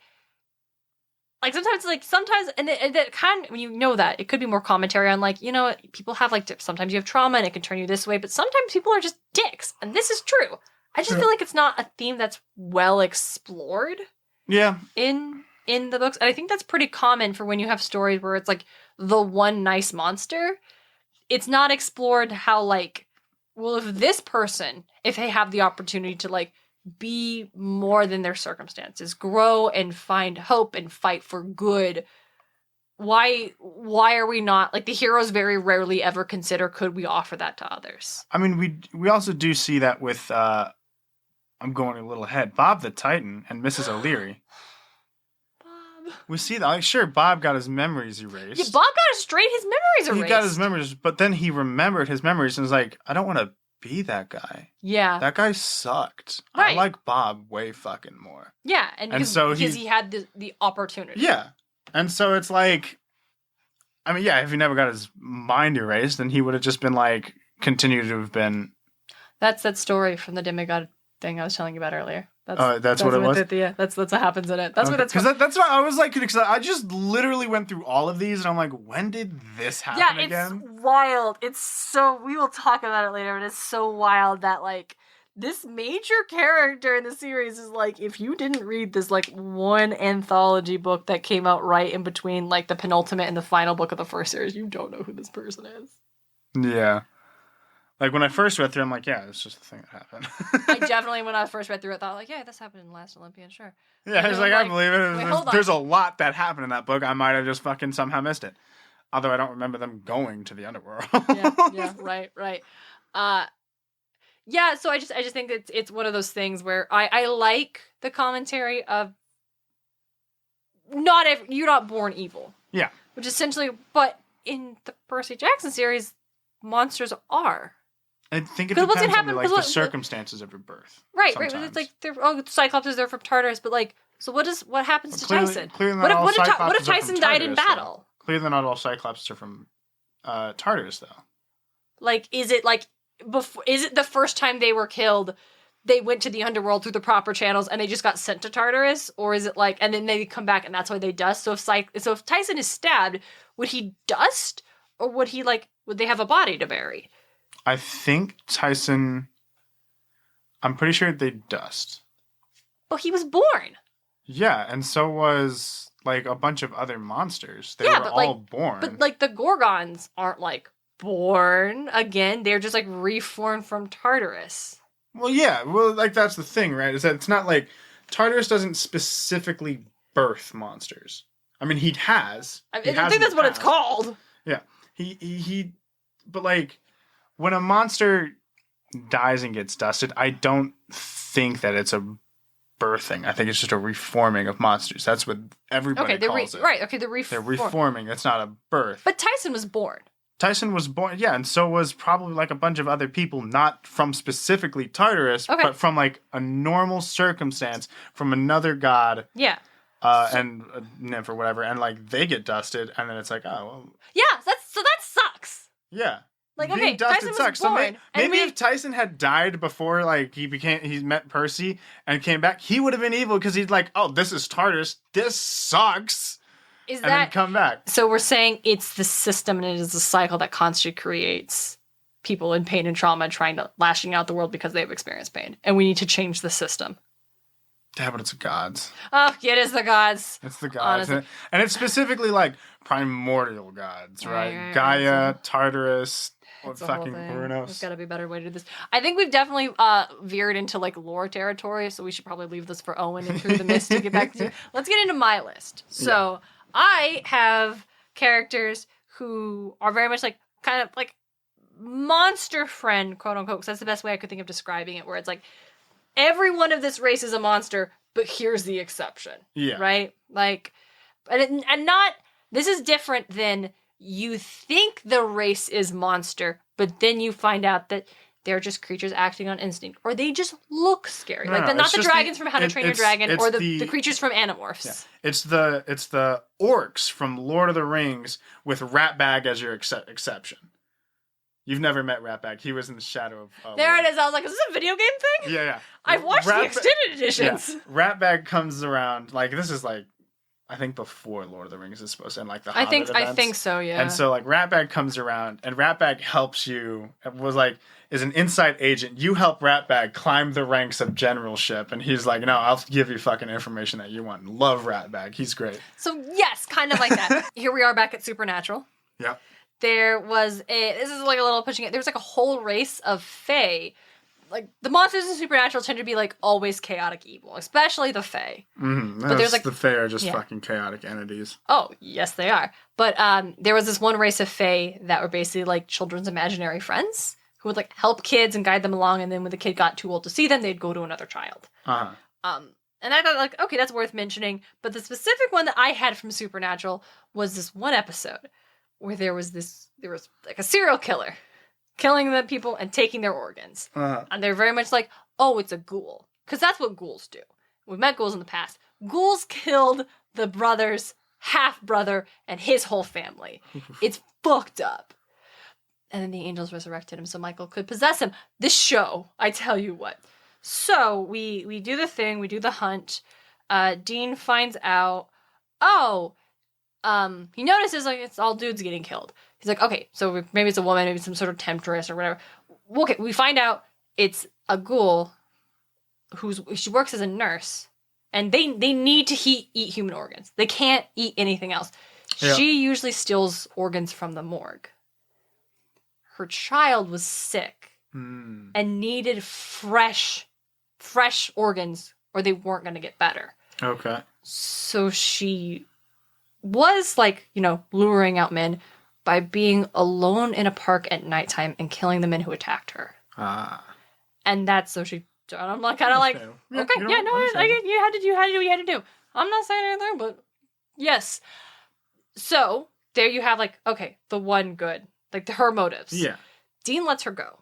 sometimes, and that kind of, when you know that, it could be more commentary on, like, you know, people have, like, sometimes you have trauma and it can turn you this way, but sometimes people are just dicks, and this is true. I just feel like it's not a theme that's well explored. Yeah. In the books, and I think that's pretty common for when you have stories where it's, like, the one nice monster. It's not explored how, like, well, if this person, if they have the opportunity to, like, be more than their circumstances, grow and find hope and fight for good, why are we not, like, the heroes very rarely ever consider, could we offer that to others? I mean, we also do see that with I'm going a little ahead, Bob the Titan and Mrs. O'Leary. We see that. Like, sure, Bob got his memories erased. Yeah, Bob got his memories erased. He got his memories, but then he remembered his memories and was like, I don't want to be that guy. Yeah. That guy sucked. Right. I like Bob way fucking more. Yeah, and because he had the opportunity. Yeah. And so it's like, I mean, yeah, if he never got his mind erased, then he would have just been, like, continued to have been... That's that story from the demigod thing I was telling you about earlier. That's what it was? That's what happens in it. That's okay. what it's... Because that's what I was like, because I just literally went through all of these, and I'm like, when did this happen again? Yeah, it's wild. It's so... We will talk about it later, but it's so wild that, like, this major character in the series is, like, if you didn't read this, like, one anthology book that came out right in between, like, the penultimate and the final book of the first series, you don't know who this person is. Yeah. Like, when I first read through, I'm like, yeah, it's just a thing that happened. I definitely, when I first read through it, thought, like, yeah, this happened in Last Olympian, sure. Yeah, I was like, I believe it. There's a lot that happened in that book. I might have just fucking somehow missed it. Although I don't remember them going to the underworld. yeah, right. Yeah, so I just think it's one of those things where I like the commentary of you're not born evil. Yeah. Which essentially, but in the Percy Jackson series, monsters are. I think it depends on the circumstances of your birth. Right. It's like Cyclops is there from Tartarus, but, like, so what happens to Tyson? What if Tyson died in battle? Clearly not all Cyclops are from Tartarus, though. Like, is it the first time they were killed, they went to the underworld through the proper channels and they just got sent to Tartarus? Or is it like, and then they come back and that's why they dust? So if Tyson is stabbed, would he dust? Or would they have a body to bury? I think Tyson, I'm pretty sure they dust. But he was born. Yeah, and so was, like, a bunch of other monsters. They were all born. But, like, the Gorgons aren't, like, born again. They're just, like, reformed from Tartarus. Well, yeah. Well, like, that's the thing, right? Is that it's not like Tartarus doesn't specifically birth monsters. I mean, he has. I think that's what it's called. Yeah. He but, like, when a monster dies and gets dusted, I don't think that it's a birthing. I think it's just a reforming of monsters. That's what everybody calls it. Right, okay, they're reforming. It's not a birth. But Tyson was born. Tyson was born, yeah, and so was probably like a bunch of other people, not from specifically Tartarus, but from like a normal circumstance from another god. Yeah. And a nymph or whatever, and like they get dusted, and then it's like, oh, well. Yeah, that sucks. Yeah. Like, being okay, dusted Tyson sucks. was born. So maybe if Tyson had died before, like, he met Percy and came back, he would have been evil because he's like, oh, this is Tartarus. This sucks. Then come back. So we're saying it's the system and it is the cycle that constantly creates people in pain and trauma lashing out the world because they've experienced pain. And we need to change the system. Yeah, but it's the gods. Oh, it is the gods. It's the gods. And it's specifically like primordial gods, right? Gaia, Tartarus, fucking Brunos. There's got to be a better way to do this. I think we've definitely veered into like lore territory, so we should probably leave this for Owen and Through the Mist to get back to. Let's get into my list. So I have characters who are very much like kind of like monster friend, quote unquote, because that's the best way I could think of describing it, where it's like every one of this race is a monster, but here's the exception. Yeah. Right? Like, and not, this is different than you think the race is monster, but then you find out that they're just creatures acting on instinct, or they just look scary. Not the dragons from How to Train Your Dragon, or the creatures from Animorphs. Yeah. It's the orcs from Lord of the Rings with Ratbag as your exception. You've never met Ratbag. He was in the shadow of... there it is. I was like, is this a video game thing? Yeah. I've watched the extended editions. Yeah. Ratbag comes around, like, this is like, I think before Lord of the Rings is supposed to end, like the Hobbit events. I think so, yeah. And so, like, Ratbag comes around, and Ratbag helps you, is an inside agent. You help Ratbag climb the ranks of generalship, and he's like, no, I'll give you fucking information that you want. Love Ratbag. He's great. So, yes, kind of like that. Here we are back at Supernatural. Yeah. There was this is like a little pushing it. There was like a whole race of Fae. Like the monsters in Supernatural tend to be like always chaotic evil, especially the Fae. Mm-hmm. But there's like the Fae are just fucking chaotic entities. Oh, yes, they are. But there was this one race of Fae that were basically like children's imaginary friends who would like help kids and guide them along, and then when the kid got too old to see them, they'd go to another child. And I thought, like, okay, that's worth mentioning. But the specific one that I had from Supernatural was this one episode where there was like a serial killer killing the people and taking their organs. And they're very much like, oh, it's a ghoul. Because that's what ghouls do. We've met ghouls in the past. Ghouls killed the brother's half-brother and his whole family. It's fucked up. And then the angels resurrected him so Michael could possess him. This show, I tell you what. So we do the thing, we do the hunt. Dean finds out, he notices like it's all dudes getting killed. He's like, okay, so maybe it's a woman, maybe some sort of temptress or whatever. Okay, we find out it's a ghoul she works as a nurse, and they need to eat human organs. They can't eat anything else. Yeah. She usually steals organs from the morgue. Her child was sick and needed fresh organs, or they weren't going to get better. Okay. So she was like, luring out men by being alone in a park at nighttime and killing the men who attacked her. And that's so she. I'm like kind of like, okay, yeah, no, you had to do what you had to do. I'm not saying anything, but yes. So there you have like, okay, the one good, like her motives. Yeah. Dean lets her go.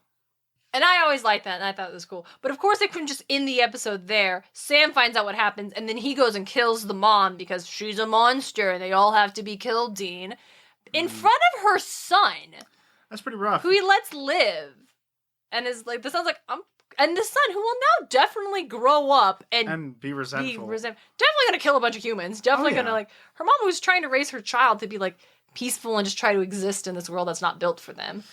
And I always liked that, and I thought it was cool. But of course, they couldn't just end the episode there. Sam finds out what happens, and then he goes and kills the mom because she's a monster, and they all have to be killed, Dean. In front of her son. That's pretty rough. Who he lets live. And is like, this sounds like, and the son, who will now definitely grow up and be resentful. Definitely gonna kill a bunch of humans. Definitely gonna, like, her mom was trying to raise her child to be, like, peaceful and just try to exist in this world that's not built for them.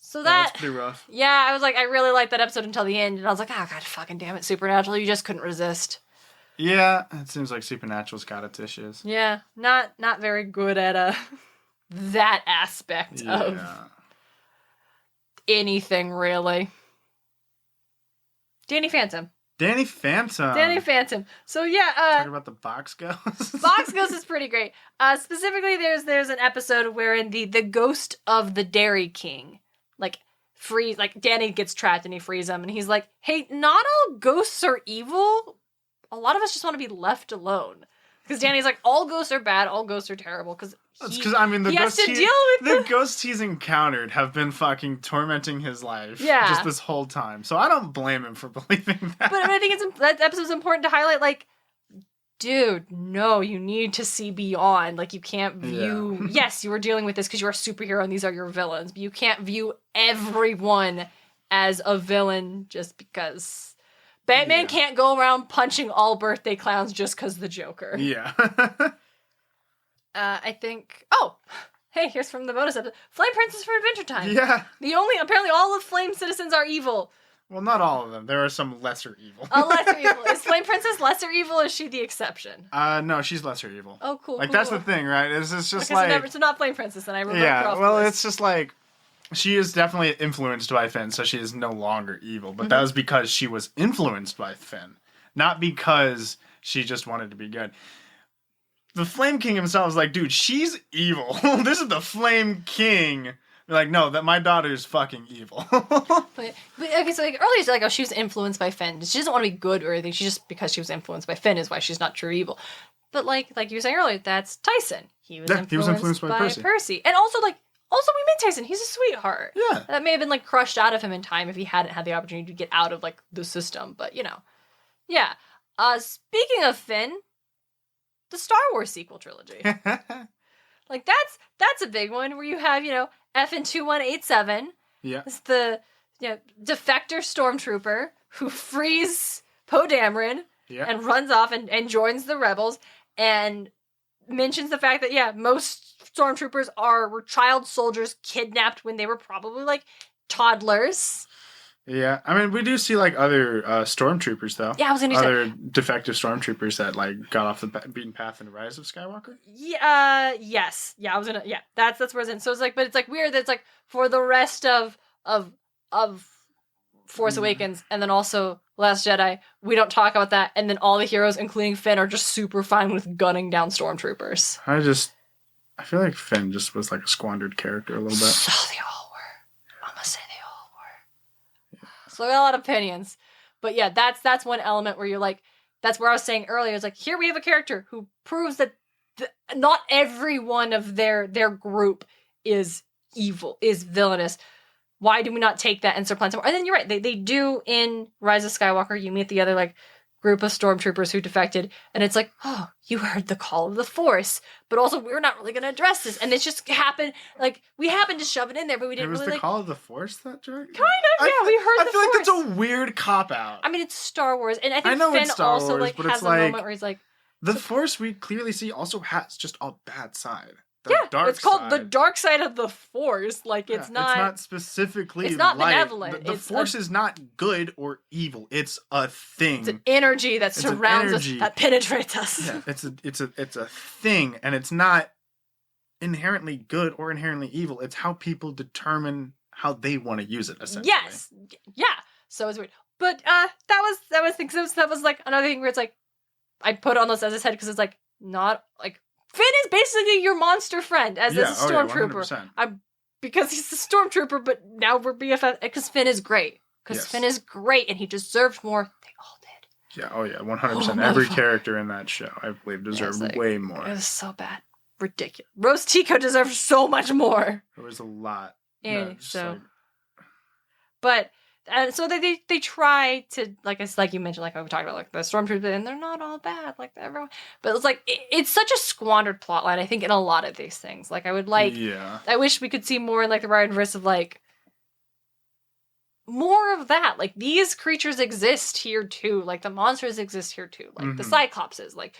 So that's pretty rough. Yeah, I was like, I really liked that episode until the end, and I was like, oh, God fucking damn it, Supernatural, you just couldn't resist. Yeah, it seems like Supernatural's got its issues. Yeah, not very good at that aspect of anything, really. Danny Phantom. So yeah, talk about the Box Ghost. Box Ghost is pretty great. Specifically, there's an episode wherein the ghost of the Dairy King, like, frees, like Danny gets trapped and he frees him and he's like, hey, not all ghosts are evil. A lot of us just want to be left alone. Because Danny's like, all ghosts are bad, all ghosts are terrible. Because the ghosts he's encountered have been fucking tormenting his life just this whole time. So I don't blame him for believing that. But I think that episode's important to highlight, like, dude, no, you need to see beyond. Like, you can't view... Yeah. Yes, you are dealing with this because you're a superhero and these are your villains, but you can't view everyone as a villain just because... Batman can't go around punching all birthday clowns just because the Joker. Yeah. I think... Oh! Hey, here's from the bonus episode. Flame Princess for Adventure Time. Yeah. Apparently all of Flame citizens are evil. Well, not all of them. There are some lesser evil. Lesser evil. Is Flame Princess lesser evil or is she the exception? No, she's lesser evil. Oh, cool. Like, that's the thing, right? It's just so not Flame Princess, and I remember it's just like... She is definitely influenced by Finn, so she is no longer evil. But that was because she was influenced by Finn. Not because she just wanted to be good. The Flame King himself was like, dude, she's evil. This is the Flame King. They're like, no, that my daughter's fucking evil. but okay, so like earlier it's like, oh, she was influenced by Finn. She doesn't want to be good or anything. She just, because she was influenced by Finn is why she's not true evil. But like you were saying earlier, that's Tyson. He was influenced by Percy. And also, we met Tyson. He's a sweetheart. Yeah. That may have been, like, crushed out of him in time if he hadn't had the opportunity to get out of, like, the system. But, you know. Yeah. Speaking of Finn, the Star Wars sequel trilogy. Like, that's a big one where you have, FN 2187. Yeah. It's the, defector stormtrooper who frees Poe Dameron and runs off and joins the rebels and mentions the fact that, most stormtroopers were child soldiers kidnapped when they were probably like toddlers. Yeah, I mean, we do see like other stormtroopers though. Yeah, I was gonna say other defective stormtroopers that like got off the beaten path in the Rise of Skywalker. Yeah, yes, yeah, I was gonna, that's where it's in. So it's like, but it's like weird that it's like for the rest of Force Awakens and then also Last Jedi, we don't talk about that, and then all the heroes, including Finn, are just super fine with gunning down stormtroopers. I feel like Finn just was like a squandered character a little bit. So they all were. I'm gonna say they all were. Yeah. So I got a lot of opinions. But yeah, that's one element where you're like, that's where I was saying earlier, it's like, here we have a character who proves that not every one of their group is evil, is villainous. Why do we not take that and supplant some more? And then you're right, they do in Rise of Skywalker, you meet the other like group of stormtroopers who defected, and it's like, oh, you heard the call of the Force, but also we're not really going to address this, and it just happened, like, we happened to shove it in there, but we didn't really, It was the call of the Force that jerk? Kind of, yeah, we heard the Force. I feel like that's a weird cop-out. I mean, it's Star Wars, and I think Finn also, like, has a moment where he's like... The Force, we clearly see, also has just a bad side. It's called the dark side of the Force. Like, it's not... It's not specifically It's not light. benevolent. The Force is not good or evil. It's a thing. It's an energy that surrounds us, that penetrates us. Yeah, it's a thing, and it's not inherently good or inherently evil. It's how people determine how they want to use it, essentially. Yes. Yeah. So it's weird. But that was like another thing where it's like, I put on this as I said, because it's like, not like... Finn is basically your monster friend as a stormtrooper. Because he's a stormtrooper, but now we're BFF because Finn is great. Because Finn is great and he deserved more. They all did. Yeah, 100%. Every character in that show, I believe, deserved way more. It was so bad. Ridiculous. Rose Tico deserves so much more. There was a lot. But... And so they try to, like you mentioned, like we talked about, like the stormtroopers, and they're not all bad, like everyone. But it's like it's such a squandered plotline, I think, in a lot of these things. Like I would like, I wish we could see more in like the Riordanverse of like more of that. Like these creatures exist here too. Like the monsters exist here too. Like the Cyclopses, like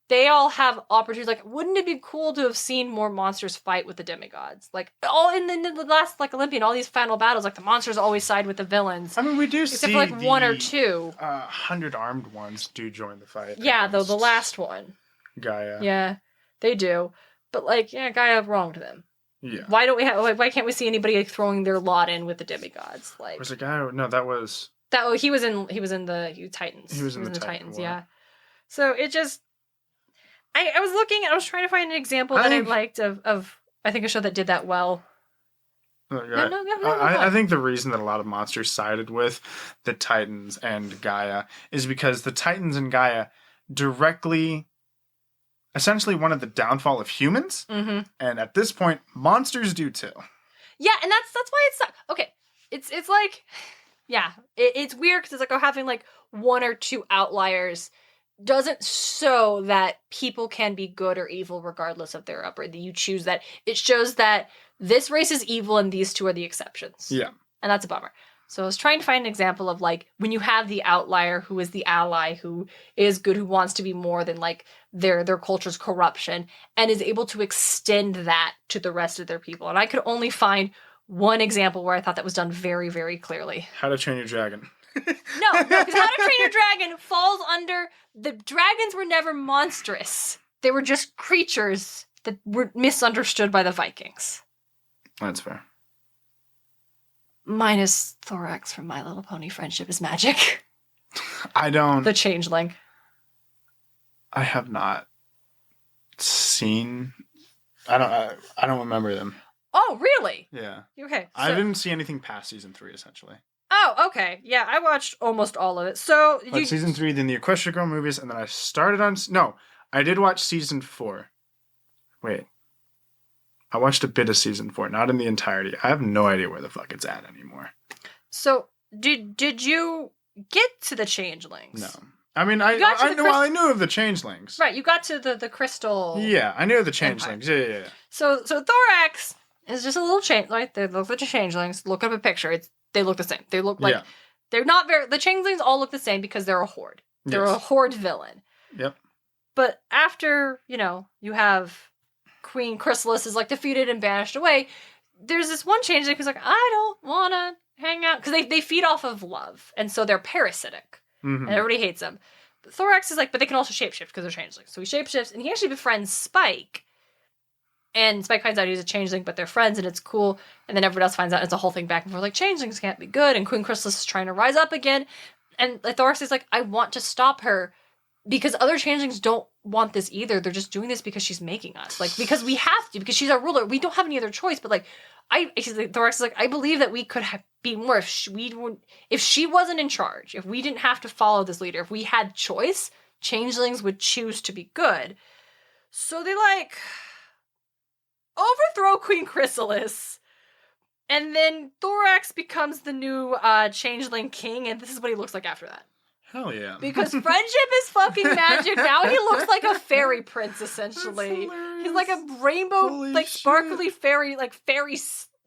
they all have opportunities. Like, wouldn't it be cool to have seen more monsters fight with the demigods? Like, all in the last, like, Olympian, all these final battles, like, the monsters always side with the villains. I mean, we do except for, like, one or two. 100 armed ones do join the fight. Yeah, though, the last one. Gaia. Yeah, they do. But, like, Gaia wronged them. Yeah. Why don't we have, like, why can't we see anybody, like, throwing their lot in with the demigods? Like, was it Gaia? No, that was... he was in the Titans. He was in the Titans, yeah. So, it just... I was looking and I was trying to find an example that I liked of I think a show that did that well. I think the reason that a lot of monsters sided with the Titans and Gaia is because the Titans and Gaia directly, essentially, wanted the downfall of humans, and at this point, monsters do too. Yeah, and that's why it's not okay. It's like, yeah, it's weird because it's like having like one or two outliers doesn't show that people can be good or evil regardless of their upbringing. You choose that. It shows that this race is evil and these two are the exceptions. Yeah. And that's a bummer. So I was trying to find an example of like when you have the outlier who is the ally, who is good, who wants to be more than like their culture's corruption and is able to extend that to the rest of their people. And I could only find one example where I thought that was done very, very clearly. How to Train Your Dragon. No, because How to Train Your Dragon falls under the dragons were never monstrous. They were just creatures that were misunderstood by the Vikings. That's fair. Minus Thorax from My Little Pony Friendship is Magic. I don't... The Changeling. I have not seen... I don't remember them. Oh, really? Yeah. Okay. So... I didn't see anything past season 3, essentially. Oh, okay. Yeah, I watched almost all of it. So Like season 3, then the Equestria Girl movies, and then I started on... No, I did watch season 4. Wait. I watched a bit of season 4, not in the entirety. I have no idea where the fuck it's at anymore. So, did you get to the Changelings? No. I mean, I knew of the Changelings. Right, you got to the crystal... Yeah, I knew of the Changelings. Yeah. So Thorax is just a little change, right? They look like the Changelings. Look up a picture. They look the same. They look like... Yeah. They're not very... The Changelings all look the same because they're a horde. They're a horde villain. Yep. But after, you have Queen Chrysalis is, like, defeated and banished away, there's this one changeling who's like, I don't want to hang out. Because they feed off of love. And so they're parasitic. Mm-hmm. And everybody hates them. But Thorax is like, but they can also shapeshift because they're changelings. So he shapeshifts, and he actually befriends Spike. And Spike finds out he's a changeling, but they're friends, and it's cool. And then everyone else finds out, and it's a whole thing back and forth, like, changelings can't be good, and Queen Chrysalis is trying to rise up again. And Thorax is like, I want to stop her, because other changelings don't want this either. They're just doing this because she's making us. Like, because we have to, because she's our ruler. We don't have any other choice, but, like, Thorax is like, I believe that we could be more if she wasn't in charge, if we didn't have to follow this leader, if we had choice, changelings would choose to be good. So they, like... overthrow Queen Chrysalis, and then Thorax becomes the new changeling king, and this is what he looks like after that. Hell yeah. Because friendship is fucking magic. Now he looks like a fairy prince, essentially. He's like a rainbow, holy like sparkly shit. Fairy, like fairy,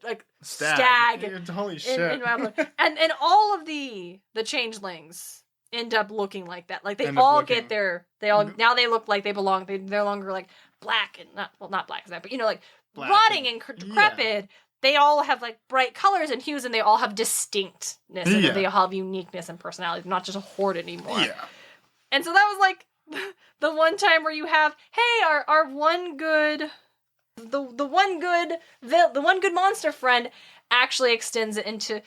like stag. Holy shit. And all of the changelings end up looking like that. Like they all get their, now they look like they belong. They're no longer like black and not black as that, but like black rotting and decrepit. Yeah. They all have like bright colors and hues, and they all have distinctness. And they all have uniqueness and personality. They're not just a horde anymore. Yeah. And so that was like the one time where you have, hey, our one good, the one good monster friend actually extends it into,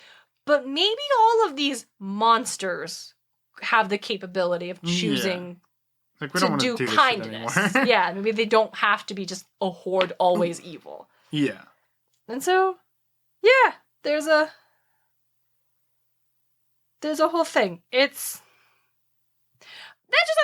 but maybe all of these monsters have the capability of choosing like, we don't to do this kindness. Yeah, maybe they don't have to be just a horde always evil. Yeah. And so, yeah, there's a whole thing. I thought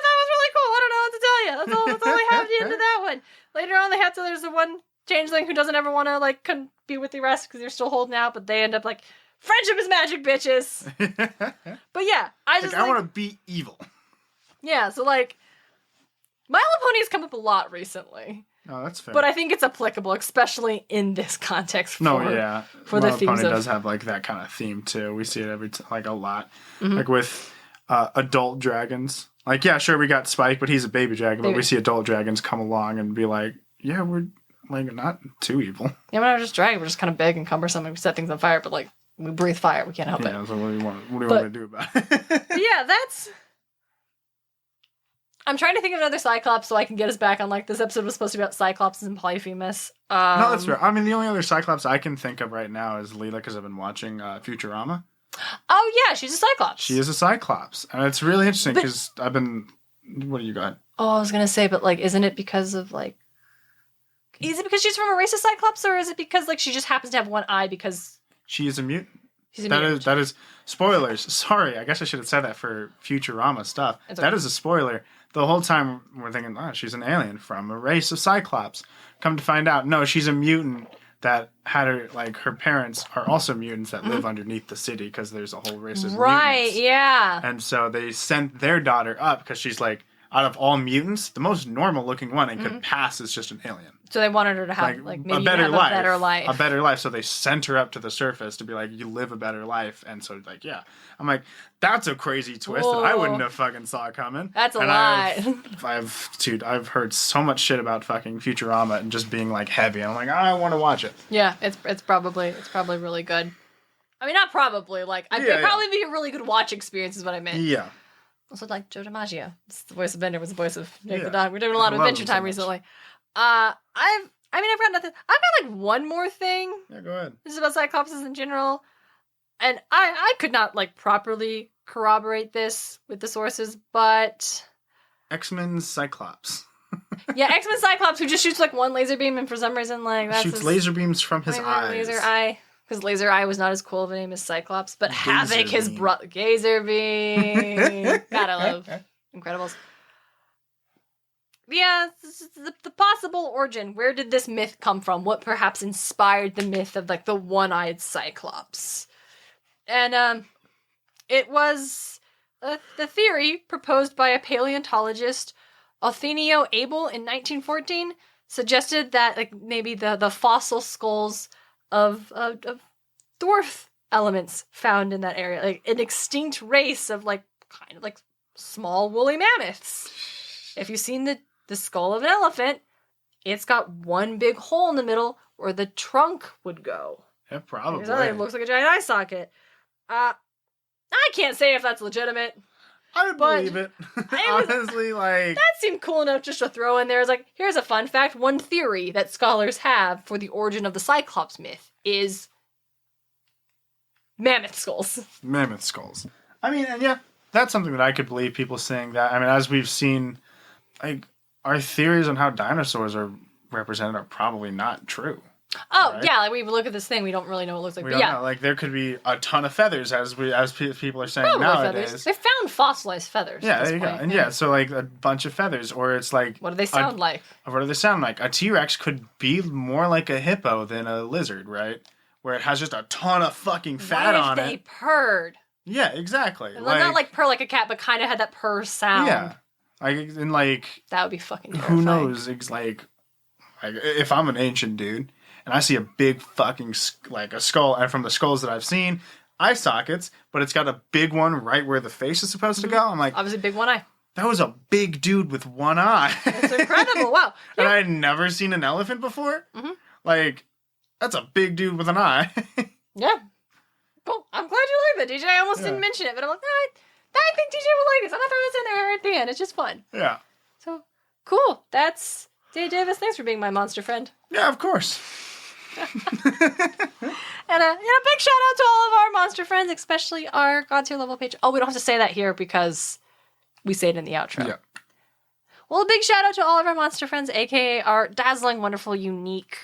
was really cool. I don't know what to tell you. That's all I have at the end of that one. Later on, there's the one changeling who doesn't ever want to like be with the rest because they're still holding out, but they end up like, friendship is magic, bitches. But yeah, I want to be evil. Yeah, so like, My Little Pony has come up a lot recently. Oh, that's fair. But I think it's applicable, especially in this context. For My the Little themes Pony does have like that kind of theme too. We see it like a lot, like with adult dragons. Like, yeah, sure, we got Spike, but he's a baby dragon. But we see adult dragons come along and be like, yeah, we're like not too evil. Yeah, we're not just dragons. We're just kind of big and cumbersome, and we set things on fire. But like, we breathe fire. We can't help it. Yeah. So what do you want to do about it? Yeah, that's. I'm trying to think of another Cyclops so I can get us back on, like, this episode was supposed to be about Cyclops and Polyphemus. No, that's fair. I mean, the only other Cyclops I can think of right now is Leela, because I've been watching Futurama. Oh, yeah, she's a Cyclops. She is a Cyclops. And it's really interesting, because I've been... What do you got? Oh, I was going to say, but, like, isn't it because of, like... Is it because she's from a race of Cyclops, or is it because like she just happens to have one eye because she is a mutant? She's a mutant. That is spoilers. Sorry, I guess I should have said that for Futurama stuff. Okay. That is a spoiler. The whole time we're thinking, oh, she's an alien from a race of Cyclops. Come to find out, no, she's a mutant that had her parents are also mutants that live underneath the city because there's a whole race of mutants. Right, yeah. And so they sent their daughter up because she's like, out of all mutants, the most normal looking one and could pass as just an alien. So they wanted her to have maybe a better have life. A better life. A better life. So they sent her up to the surface to be like, you live a better life. And so yeah. I'm like, that's a crazy twist that I wouldn't have fucking saw coming. That's a lot. I've heard so much shit about fucking Futurama and just being like heavy. And I'm like, I want to watch it. Yeah, it's probably really good. I mean, not probably. Like, it'd probably be a really good watch experience is what I meant. Yeah. Also, like, Joe DiMaggio. It's the voice of Bender, was the voice of Nick the Dog. We're doing a lot of Adventure Time recently. I've got nothing. I've got, like, one more thing. Yeah, go ahead. This is about Cyclopses in general. And I could not, like, properly corroborate this with the sources, but... X-Men Cyclops. Yeah, X-Men Cyclops, who just shoots, like, one laser beam, and for some reason, like, that's shoots laser beams from his eyes. Laser eye. Because Laser Eye was not as cool of a name as Cyclops, but Havoc, his brother. Gazer Beam. God, I love Incredibles. Yeah, the possible origin. Where did this myth come from? What perhaps inspired the myth of, like, the one-eyed Cyclops? And, it was the theory proposed by a paleontologist, Othenio Abel, in 1914, suggested that, like, maybe the fossil skulls of dwarf elements found in that area, like an extinct race of like kind of like small woolly mammoths. If you've seen the skull of an elephant, it's got one big hole in the middle where the trunk would go. Yeah, probably. It looks like a giant eye socket. I can't say if that's legitimate. I would believe it. Honestly, like... That seemed cool enough just to throw in there. It's like, here's a fun fact. One theory that scholars have for the origin of the Cyclops myth is mammoth skulls. Mammoth skulls. I mean, and yeah, that's something that I could believe people saying that. I mean, as we've seen, like, our theories on how dinosaurs are represented are probably not true. Oh, right? Yeah, like we look at this thing, we don't really know what it looks like. We don't know. Like, there could be a ton of feathers, as people are saying probably nowadays. Feathers. They found fossilized feathers. Yeah, there you go. And yeah, so like a bunch of feathers, or it's like... What do they sound like? What do they sound like? A T-Rex could be more like a hippo than a lizard, right? Where it has just a ton of fucking fat on it. What if they purred? Yeah, exactly. Like, not like purr like a cat, but kind of had that purr sound. Yeah. And like... That would be fucking terrifying. Who knows? It's like if I'm an ancient dude... And I see a big fucking, like, a skull. And from the skulls that I've seen, eye sockets, but it's got a big one right where the face is supposed to go. I'm like... Obviously, big one eye. That was a big dude with one eye. It's incredible. Wow. And I had never seen an elephant before. Mm-hmm. Like, that's a big dude with an eye. Yeah. Cool. I'm glad you like that, DJ. I almost didn't mention it, but I'm like, I think DJ will like this. I'm going to throw this in there at the end. It's just fun. Yeah. So, cool. That's... Dave Davis, thanks for being my monster friend. Yeah, of course. And a big shout out to all of our monster friends, especially our God Tier level page. Oh, we don't have to say that here because we say it in the outro. Yeah. Well, a big shout out to all of our monster friends, aka our dazzling, wonderful, unique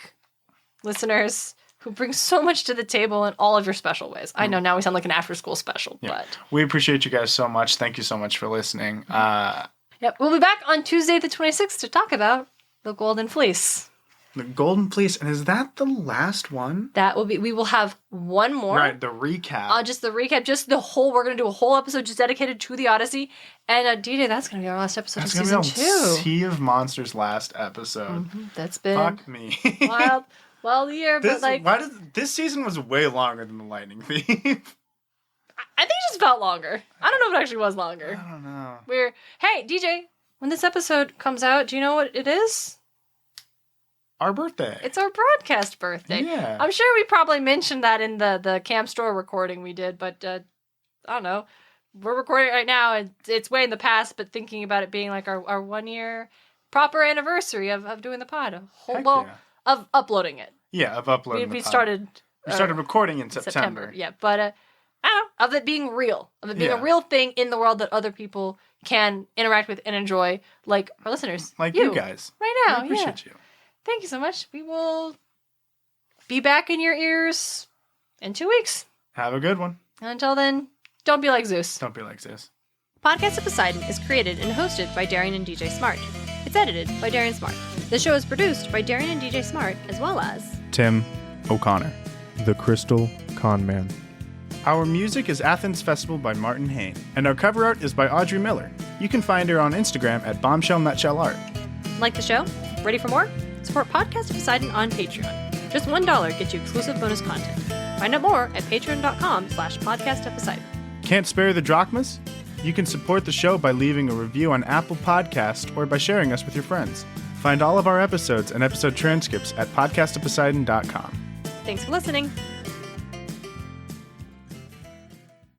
listeners who bring so much to the table in all of your special ways. I know now we sound like an after school special, but we appreciate you guys so much. Thank you so much for listening. Yep, we'll be back on Tuesday the 26th to talk about the Golden Fleece. The Golden Fleece, and is that the last one? That will be. We will have one more. Right, the recap. Just the recap, just the whole. We're gonna do a whole episode just dedicated to the Odyssey, and DJ, that's gonna be our last episode of season 2. Sea of Monsters last episode. Mm-hmm. That's been fuck me. wild year, but like this season was way longer than the Lightning Thief. I think it just felt longer. I don't know if it actually was longer. I don't know. Hey DJ, when this episode comes out, do you know what it is? Our birthday. It's our broadcast birthday. Yeah. I'm sure we probably mentioned that in the Camp Store recording we did, but I don't know. We're recording right now, and it's way in the past, but thinking about it being like our 1 year proper anniversary of doing the pod. Of uploading it. Yeah, of uploading we started... We started recording in September. Yeah, but I don't know, of it being real. Of it being a real thing in the world that other people can interact with and enjoy, like our listeners. Like you guys. Right now, I appreciate you. Thank you so much. We will be back in your ears in 2 weeks. Have a good one. Until then, don't be like Zeus. Don't be like Zeus. Podcast of Poseidon is created and hosted by Darien and DJ Smartt. It's edited by Darien Smartt. The show is produced by Darien and DJ Smartt, as well as Tim O'Connor. The Crystal Con Man. Our music is Athens Festival by Martin Hain, and our cover art is by Audrey Miller. You can find her on Instagram at bombshellnutshellart. Like the show? Ready for more? Support Podcast of Poseidon on Patreon. Just $1 gets you exclusive bonus content. Find out more at patreon.com/podcastofposeidon. Can't spare the drachmas? You can support the show by leaving a review on Apple Podcast or by sharing us with your friends. Find all of our episodes and episode transcripts at podcastofposeidon.com. Thanks for listening.